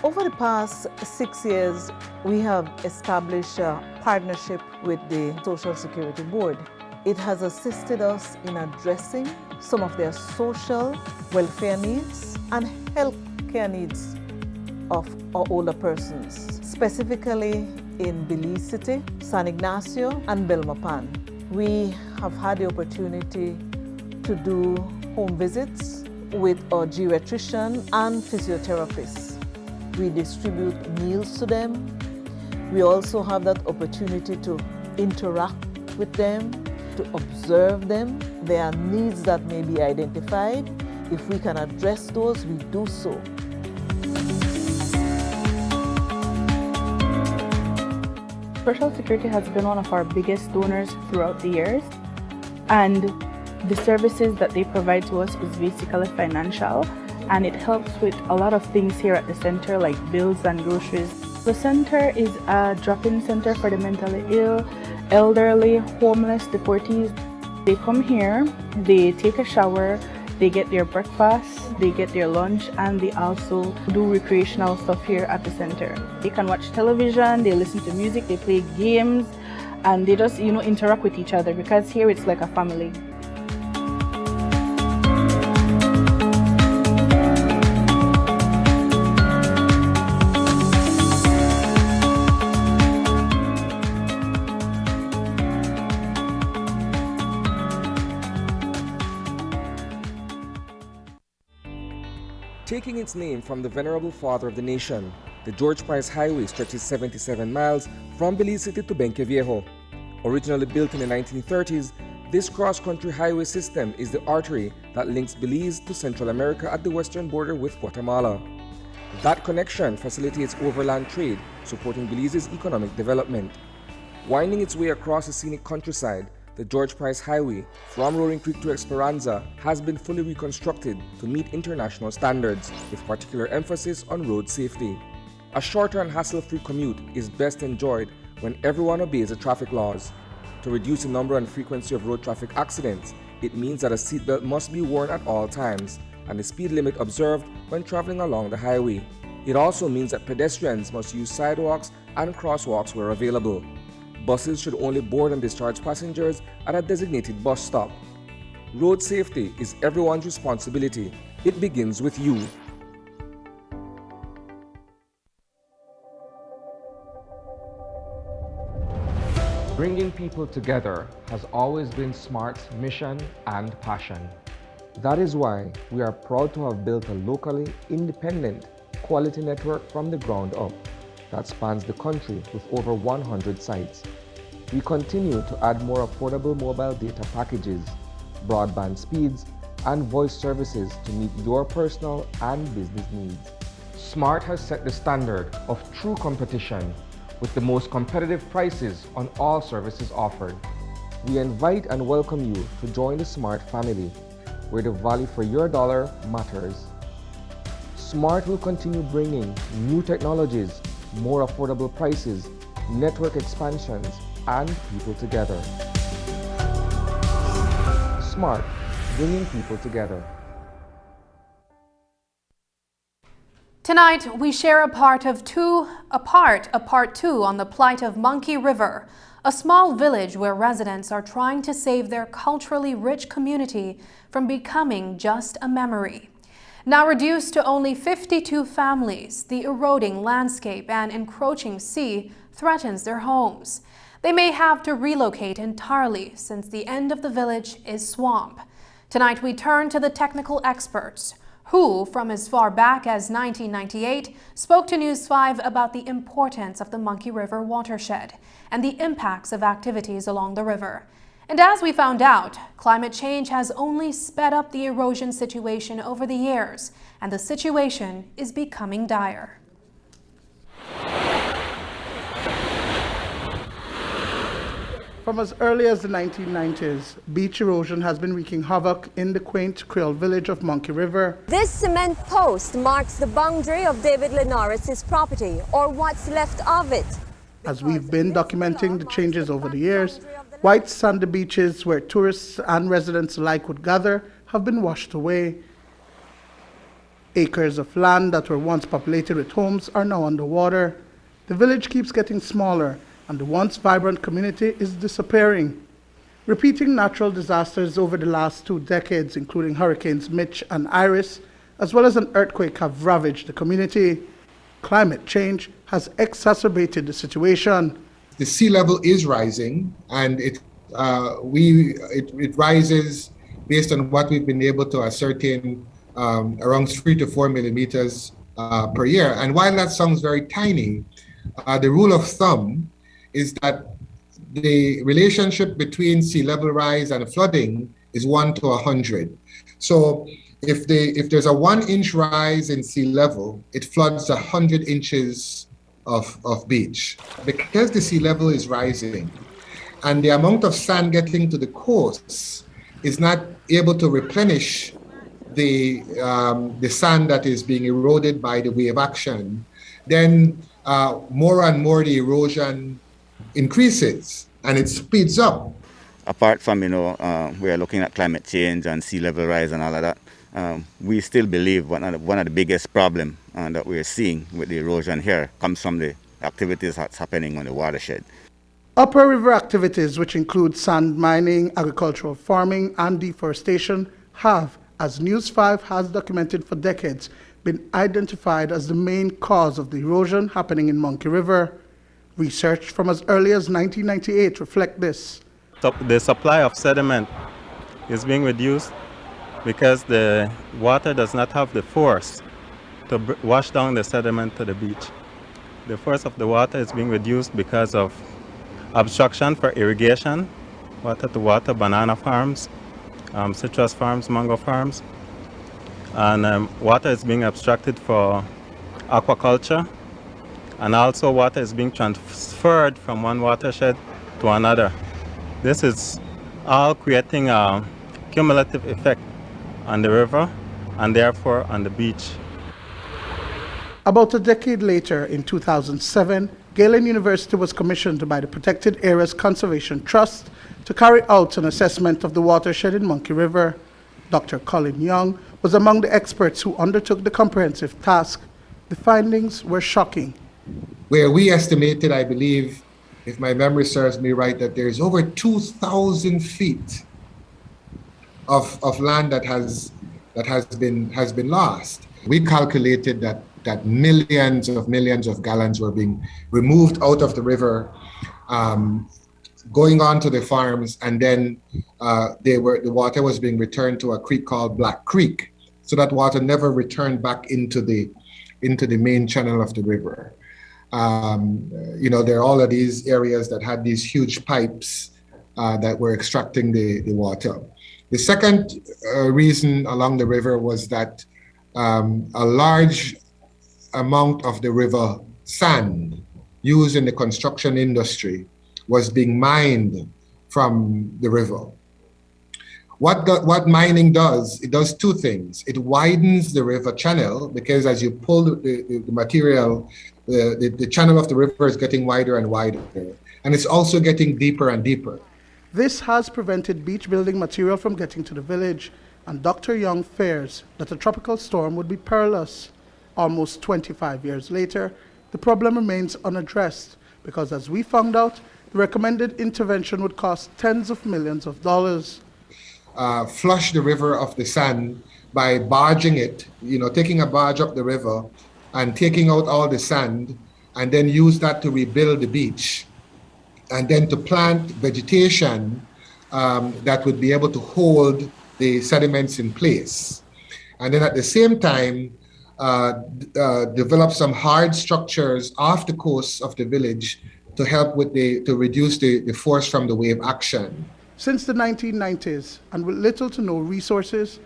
Over the past 6 years, we have established a partnership with the Social Security Board. It has assisted us in addressing some of their social welfare needs and health care needs of our older persons, specifically in Belize City, San Ignacio, and Belmopan. We have had the opportunity to do home visits with our geriatrician and physiotherapists. We distribute meals to them. We also have that opportunity to interact with them, to observe them. There are needs that may be identified. If we can address those, we do so. Social Security has been one of our biggest donors throughout the years, and the services that they provide to us is basically financial, and it helps with a lot of things here at the center, like bills and groceries. The center is a drop-in center for the mentally ill, elderly, homeless, deportees. They come here, they take a shower, they get their breakfast, they get their lunch, and they also do recreational stuff here at the center. They can watch television, they listen to music, they play games, and they just, interact with each other, because here it's like a family. Taking its name from the venerable father of the nation, the George Price Highway stretches 77 miles from Belize City to Benqueviejo. Originally built in the 1930s, this cross-country highway system is the artery that links Belize to Central America at the western border with Guatemala. That connection facilitates overland trade, supporting Belize's economic development. Winding its way across the scenic countryside, the George Price Highway from Roaring Creek to Esperanza has been fully reconstructed to meet international standards, with particular emphasis on road safety. A shorter and hassle-free commute is best enjoyed when everyone obeys the traffic laws. To reduce the number and frequency of road traffic accidents, it means that a seatbelt must be worn at all times and the speed limit observed when traveling along the highway. It also means that pedestrians must use sidewalks and crosswalks where available. Buses should only board and discharge passengers at a designated bus stop. Road safety is everyone's responsibility. It begins with you. Bringing people together has always been SMART's mission and passion. That is why we are proud to have built a locally independent quality network from the ground up. that spans the country with over 100 sites. We continue to add more affordable mobile data packages, broadband speeds, and voice services to meet your personal and business needs. Smart has set the standard of true competition with the most competitive prices on all services offered. We invite and welcome you to join the Smart family, where the value for your dollar matters. Smart will continue bringing new technologies, more affordable prices, network expansions, and people together. Smart, bringing people together. Tonight, we share a part two on the plight of Monkey River, a small village where residents are trying to save their culturally rich community from becoming just a memory. Now reduced to only 52 families, the eroding landscape and encroaching sea threatens their homes. They may have to relocate entirely since the end of the village is swamp. Tonight, we turn to the technical experts who, from as far back as 1998, spoke to News 5 about the importance of the Monkey River watershed and the impacts of activities along the river. And as we found out, climate change has only sped up the erosion situation over the years, and the situation is becoming dire. From as early as the 1990s, beach erosion has been wreaking havoc in the quaint Creole village of Monkey River. This cement post marks the boundary of David Linares' property, or what's left of it. As we've been documenting the changes over the years, white sandy beaches where tourists and residents alike would gather have been washed away. Acres of land that were once populated with homes are now underwater. The village keeps getting smaller, and the once vibrant community is disappearing. Repeating natural disasters over the last 2 decades, including Hurricanes Mitch and Iris, as well as an earthquake, have ravaged the community. Climate change has exacerbated the situation. The sea level is rising, and it rises based on what we've been able to ascertain around 3 to 4 millimeters per year. And while that sounds very tiny, the rule of thumb is that the relationship between sea level rise and flooding is 1 to 100. So if there's a 1-inch rise in sea level, it floods 100 inches of beach. Because the sea level is rising and the amount of sand getting to the coast is not able to replenish the sand that is being eroded by the wave action, then more and more the erosion increases and it speeds up. Apart from, we are looking at climate change and sea level rise and all of that, we still believe one of the biggest problems that we're seeing with the erosion here comes from the activities that's happening on the watershed. Upper river activities, which include sand mining, agricultural farming, and deforestation, have, as News 5 has documented for decades, been identified as the main cause of the erosion happening in Monkey River. Research from as early as 1998 reflect this. The supply of sediment is being reduced because the water does not have the force to wash down the sediment to the beach. The force of the water is being reduced because of obstruction for irrigation, water-to-water, banana farms, citrus farms, mango farms, and water is being obstructed for aquaculture, and also water is being transferred from one watershed to another. This is all creating a cumulative effect on the river and therefore on the beach. About a decade later, in 2007, Galen University was commissioned by the Protected Areas Conservation Trust to carry out an assessment of the watershed in Monkey River. Dr. Colin Young was among the experts who undertook the comprehensive task. The findings were shocking. Where we estimated, I believe, if my memory serves me right, that there's over 2,000 feet of land that has been lost. We calculated that millions of gallons were being removed out of the river, going on to the farms, and then the water was being returned to a creek called Black Creek. So that water never returned back into the main channel of the river. There are all of these areas that had these huge pipes that were extracting the water. The second reason along the river was that a large amount of the river sand used in the construction industry was being mined from the river. What mining does, it does two things. It widens the river channel, because as you pull the material, the channel of the river is getting wider and wider. And it's also getting deeper and deeper. This has prevented beach building material from getting to the village, and Dr. Young fears that a tropical storm would be perilous. Almost 25 years later, the problem remains unaddressed because, as we found out, the recommended intervention would cost tens of millions of dollars. Flush the river of the sand by barging it, taking a barge up the river and taking out all the sand, and then use that to rebuild the beach, and then to plant vegetation that would be able to hold the sediments in place. And then at the same time, develop some hard structures off the coast of the village to help to reduce the force from the wave action. Since the 1990s, and with little to no resources,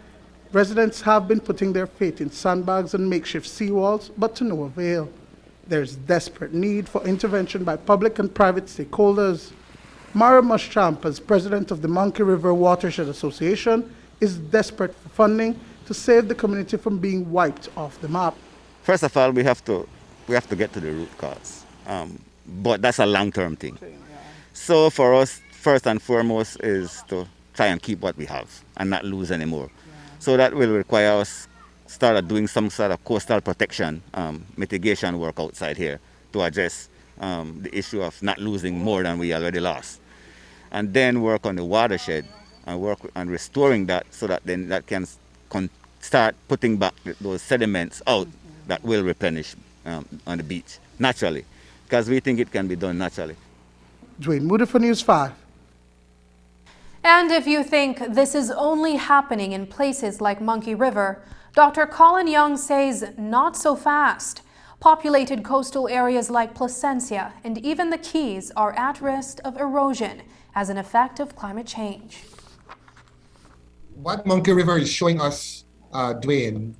residents have been putting their faith in sandbags and makeshift seawalls, but to no avail. There's desperate need for intervention by public and private stakeholders. Mara Muschamp, as president of the Monkey River Watershed Association, is desperate for funding to save the community from being wiped off the map. First of all, we have to get to the root cause, but that's a long-term thing. So for us, first and foremost, is to try and keep what we have and not lose anymore. So that will require us start doing some sort of coastal protection, mitigation work outside here to address the issue of not losing more than we already lost. And then work on the watershed and work on restoring that, so that then that can start putting back those sediments out that will replenish on the beach naturally, because we think it can be done naturally. Dwayne Moody for News 5. And if you think this is only happening in places like Monkey River, Dr. Colin Young says not so fast. Populated coastal areas like Placencia and even the Keys are at risk of erosion as an effect of climate change. What Monkey River is showing us, Dwayne,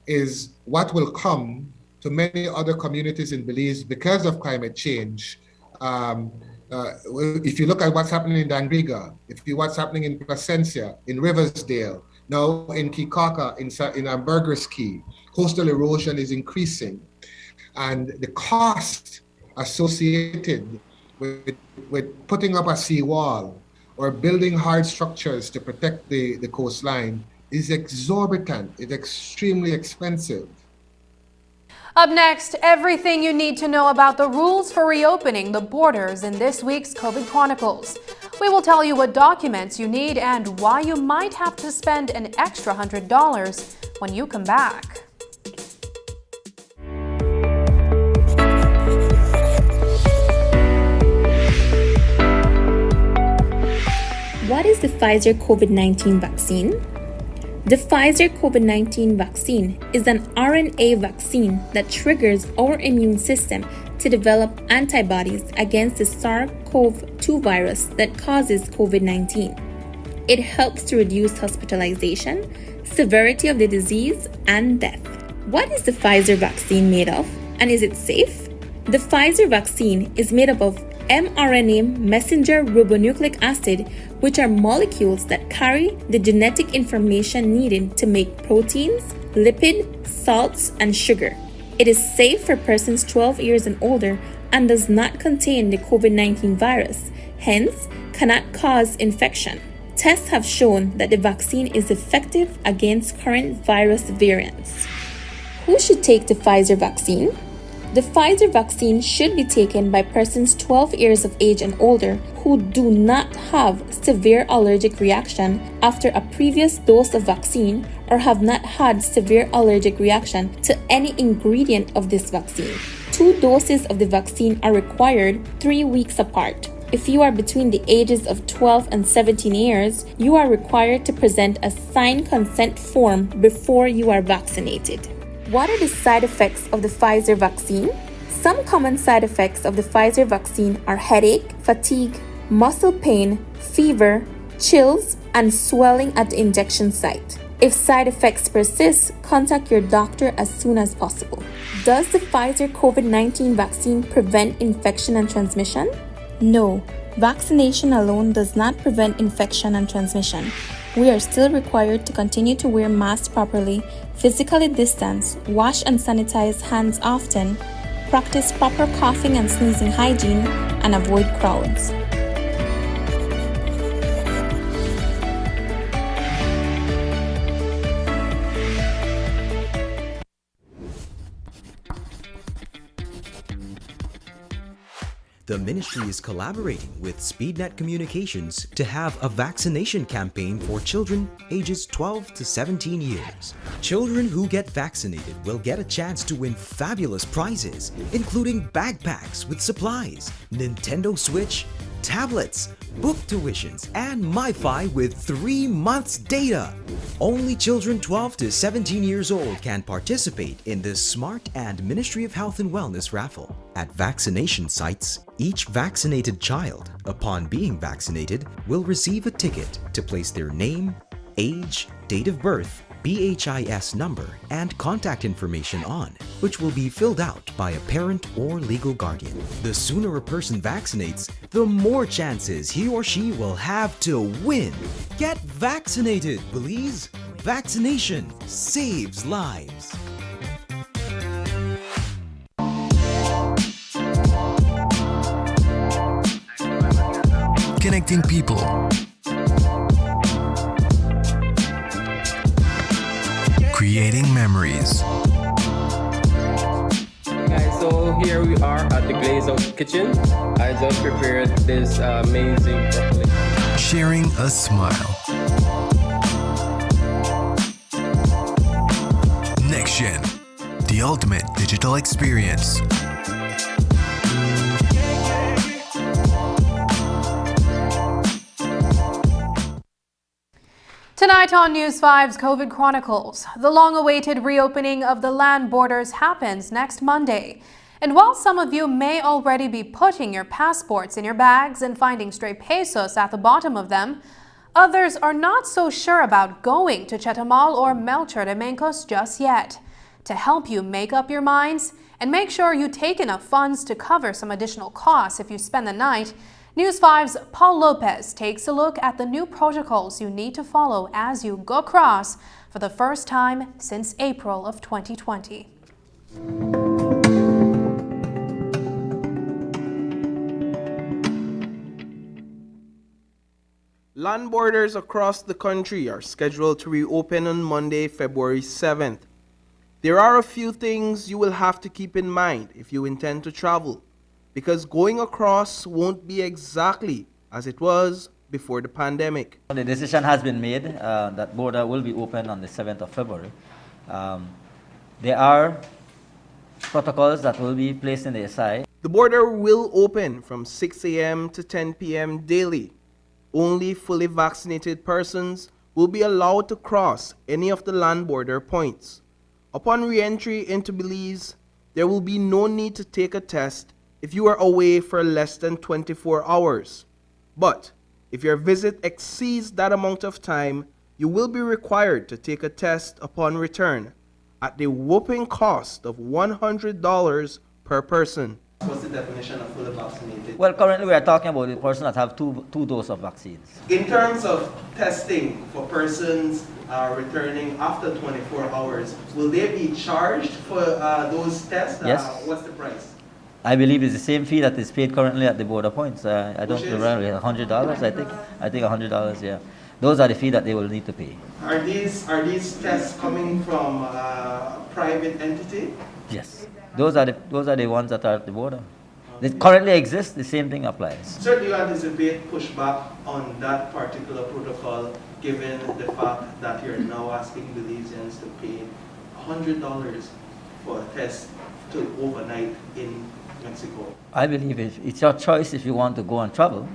is what will come to many other communities in Belize because of climate change. If you look at what's happening in Dangriga, if you what's happening in Placencia, in Riversdale, now in Kikaka, in Burgers Key, coastal erosion is increasing. And the cost associated with putting up a seawall or building hard structures to protect the coastline is exorbitant. It's extremely expensive. Up next, everything you need to know about the rules for reopening the borders in this week's COVID Chronicles. We will tell you what documents you need and why you might have to spend an extra $100 when you come back. What is the Pfizer COVID-19 vaccine? The Pfizer COVID-19 vaccine is an RNA vaccine that triggers our immune system to develop antibodies against the SARS-CoV-2 virus that causes COVID-19. It helps to reduce hospitalization, severity of the disease, and death. What is the Pfizer vaccine made of, and is it safe? The Pfizer vaccine is made up of mRNA messenger ribonucleic acid, which are molecules that carry the genetic information needed to make proteins, lipid, salts, and sugar. It is safe for persons 12 years and older and does not contain the COVID-19 virus, hence cannot cause infection. Tests have shown that the vaccine is effective against current virus variants. Who should take the Pfizer vaccine? The Pfizer vaccine should be taken by persons 12 years of age and older who do not have severe allergic reaction after a previous dose of vaccine or have not had severe allergic reaction to any ingredient of this vaccine. 2 doses of the vaccine are required 3 weeks apart. If you are between the ages of 12 and 17 years, you are required to present a signed consent form before you are vaccinated. What are the side effects of the Pfizer vaccine? Some common side effects of the Pfizer vaccine are headache, fatigue, muscle pain, fever, chills, and swelling at the injection site. If side effects persist, contact your doctor as soon as possible. Does the Pfizer COVID-19 vaccine prevent infection and transmission? No, vaccination alone does not prevent infection and transmission. We are still required to continue to wear masks properly, physically distance, wash and sanitize hands often, practice proper coughing and sneezing hygiene, and avoid crowds. The ministry is collaborating with SpeedNet Communications to have a vaccination campaign for children ages 12 to 17 years. Children who get vaccinated will get a chance to win fabulous prizes, including backpacks with supplies, Nintendo Switch, tablets, book tuitions, and MiFi with 3 months data. Only children 12 to 17 years old can participate in this smart and Ministry of Health and Wellness raffle. At vaccination sites, each vaccinated child, upon being vaccinated, will receive a ticket to place their name, age, date of birth, BHIS number, and contact information on, which will be filled out by a parent or legal guardian. The sooner a person vaccinates, the more chances he or she will have to win. Get vaccinated, please. Vaccination saves lives. Connecting people. Creating memories. Hey guys, so here we are at the Glaze Out Kitchen. I just prepared this amazing broccoli. Sharing a smile. Next Gen, the ultimate digital experience. Tonight on News 5's COVID Chronicles, the long-awaited reopening of the land borders happens next Monday. And while some of you may already be putting your passports in your bags and finding stray pesos at the bottom of them, others are not so sure about going to Chetumal or Melchor de Mencos just yet. To help you make up your minds and make sure you take enough funds to cover some additional costs if you spend the night, News 5's Paul Lopez takes a look at the new protocols you need to follow as you go across for the first time since April of 2020. Land borders across the country are scheduled to reopen on Monday, February 7th. There are a few things you will have to keep in mind if you intend to travel, because going across won't be exactly as it was before the pandemic. The decision has been made that border will be open on the 7th of February. There are protocols that will be placed in the SI. The border will open from 6 a.m. to 10 p.m. daily. Only fully vaccinated persons will be allowed to cross any of the land border points. Upon re-entry into Belize, there will be no need to take a test if you are away for less than 24 hours. But if your visit exceeds that amount of time, you will be required to take a test upon return at the whopping cost of $100 per person. What's the definition of fully vaccinated? Well, currently we are talking about the person that have two doses of vaccines. In terms of testing for persons returning after 24 hours, will they be charged for those tests? Yes. What's the price? I believe it's the same fee that is paid currently at the border points. I don't remember, $100, I think $100, yeah. Those are the fee that they will need to pay. Are these tests coming from a private entity? Yes. Those are the ones that are at the border. They currently exist, the same thing applies. Sir, do you anticipate pushback on that particular protocol, given the fact that you're now asking Belizeans to pay $100 for a test to overnight in Mexico? I believe it's your choice if you want to go and travel.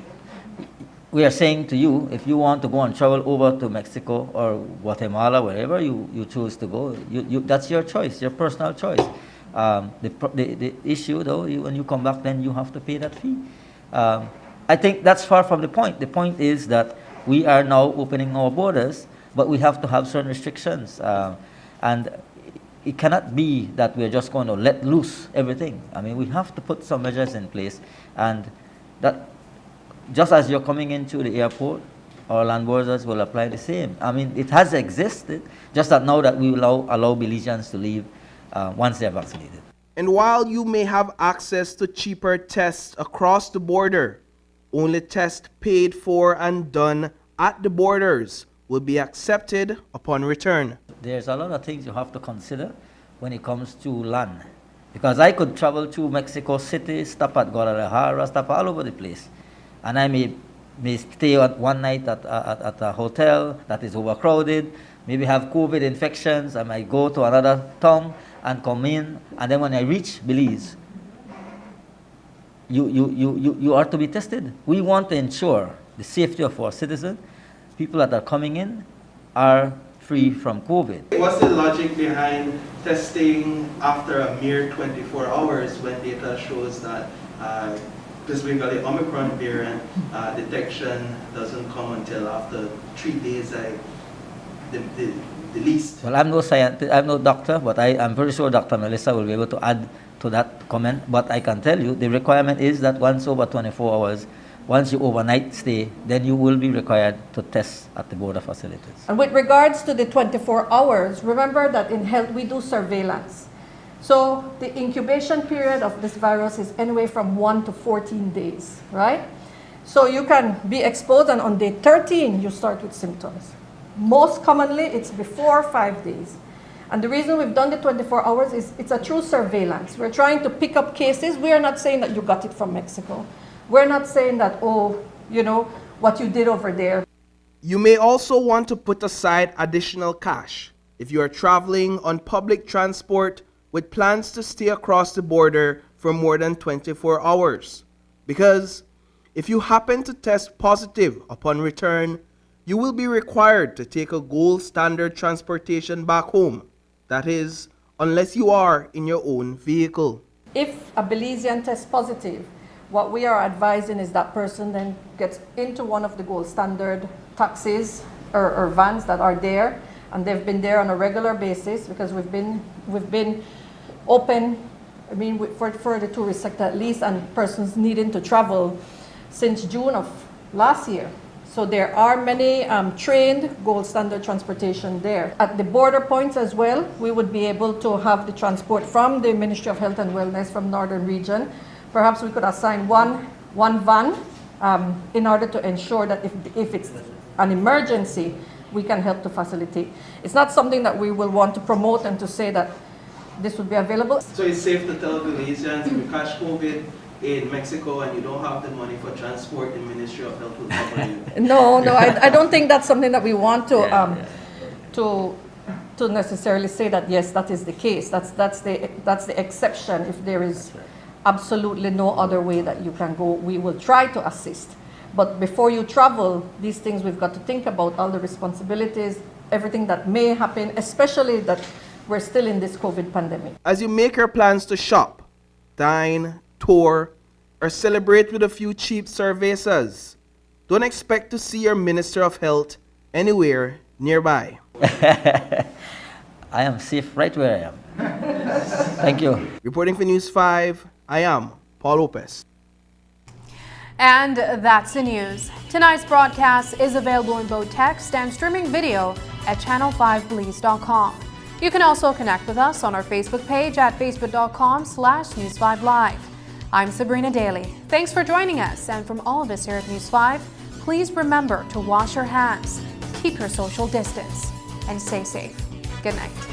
We are saying to you, if you want to go and travel over to Mexico or Guatemala, wherever you choose to go, that's your choice, your personal choice. The issue, though, when you come back, then you have to pay that fee. I think that's far from the point. The point is that we are now opening our borders, but we have to have certain restrictions. And it cannot be that we're just going to let loose everything. I mean, we have to put some measures in place, and that just as you're coming into the airport, our land borders will apply the same. I mean, it has existed, just that now that we will allow Belizeans to leave once they're vaccinated. And while you may have access to cheaper tests across the border, only tests paid for and done at the borders will be accepted upon return. There's a lot of things you have to consider when it comes to land. Because I could travel to Mexico City, stop at Guadalajara, stop all over the place. And I may stay one night at a hotel that is overcrowded, maybe have COVID infections. I might go to another town and come in. And then when I reach Belize, you are to be tested. We want to ensure the safety of our citizens. People that are coming in are free from COVID. What's the logic behind testing after a mere 24 hours when data shows that specifically the Omicron variant detection doesn't come until after 3 days, the least? Well, I'm no scientist, I'm no doctor, but I'm very sure Dr. Melissa will be able to add to that comment. But I can tell you the requirement is that once over 24 hours, once you overnight stay, then you will be required to test at the border facilities. And with regards to the 24 hours, remember that in health we do surveillance. So the incubation period of this virus is anywhere from 1 to 14 days, right? So you can be exposed and on day 13 you start with symptoms. Most commonly it's before 5 days. And the reason we've done the 24 hours is it's a true surveillance. We're trying to pick up cases. We are not saying that you got it from Mexico. We're not saying that, oh, you know, what you did over there. You may also want to put aside additional cash if you are traveling on public transport with plans to stay across the border for more than 24 hours. Because if you happen to test positive upon return, you will be required to take a gold standard transportation back home. That is, unless you are in your own vehicle. If a Belizean tests positive, what we are advising is that person then gets into one of the gold standard taxis or vans that are there, and they've been there on a regular basis because we've been open, I mean, for the tourist sector at least, and persons needing to travel since June of last year. So there are many trained gold standard transportation there. At the border points as well, we would be able to have the transport from the Ministry of Health and Wellness from Northern Region. Perhaps we could assign one van in order to ensure that if it's an emergency, we can help to facilitate. It's not something that we will want to promote and to say that this would be available. So it's safe to tell Belizeans if you catch COVID in Mexico and you don't have the money for transport, the Ministry of Health will cover you? No, I don't think that's something that we want to necessarily say that yes, that is the case. That's the exception. If there is absolutely no other way that you can go, we will try to assist. But before you travel, these things we've got to think about, all the responsibilities, everything that may happen, especially that we're still in this COVID pandemic. As you make your plans to shop, dine, tour, or celebrate with a few cheap cervezas, don't expect to see your Minister of Health anywhere nearby. I am safe right where I am. Thank you. Reporting for News 5, I am Paul Lopez. And that's the news. Tonight's broadcast is available in both text and streaming video at channel5belize.com. You can also connect with us on our Facebook page at facebook.com/News5Live. I'm Sabrina Daly. Thanks for joining us. And from all of us here at News 5, please remember to wash your hands, keep your social distance, and stay safe. Good night.